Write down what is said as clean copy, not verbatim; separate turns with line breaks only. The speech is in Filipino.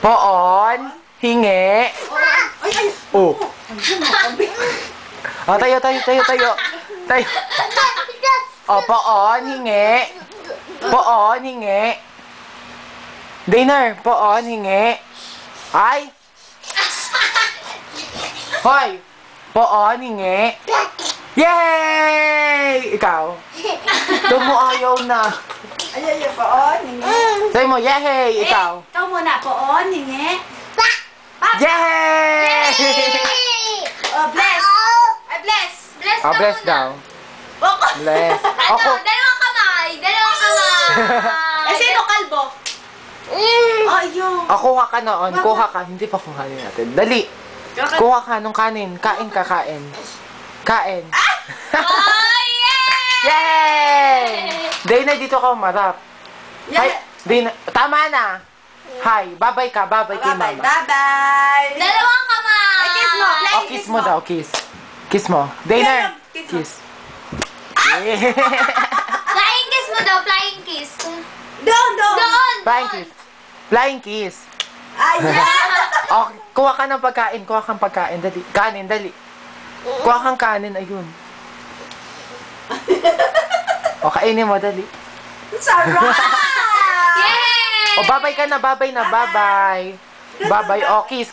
Poon. Hingi. Oh. Oh, tayo. Tayo. Oh, poon. Hingi. Poon. Hingi. Dinner. Poon. Hingi. Ay. Hoy. Poon. Hingi. Yay! Ikaw. Doon mo ayaw na.
Ay, poon, hingi.
Sabi mo, yay! Ikaw.
Ikaw muna, poon, hingi.
Yay!
Oh, bless. Ay, bless.
Bless
Oh,
ka
bless
muna.
daw. Bless.
Ano?
Ako.
Dalawang kamay. Dalawang kamay.
Ay, sino kalbo? Oh, yung.
Oh, kuha ka noon. Kuha ka. Hindi pa kuhanin natin. Dali. Kuha ka nung kanin. Kain ka, kain. Kain.
Oh, yeah!
Yay! Dana, dito ka umarap. Hi. Dana, tama na. Hi. Babay ka. Babay kay mama.
Bye-bye.
Dalawang kamay.
Ay, kiss mo.
Oh, kiss mo daw. Kiss. Kiss mo. Dana.
Kiss mo.
Kiss. Yeah.
Flying kiss mo daw. Flying kiss.
Doon.
Doon.
Flying kiss. Flying kiss.
Ayan.
Oh, kuha ka ng pagkain. Kuha kang pagkain. Dali. Kanin, dali. Kuha kang kanin. Ayun. O, kainin mo. Dali.
Sarap.
Yay!
O, babay ka na. Babay na. Babay. Babay. O, kiss.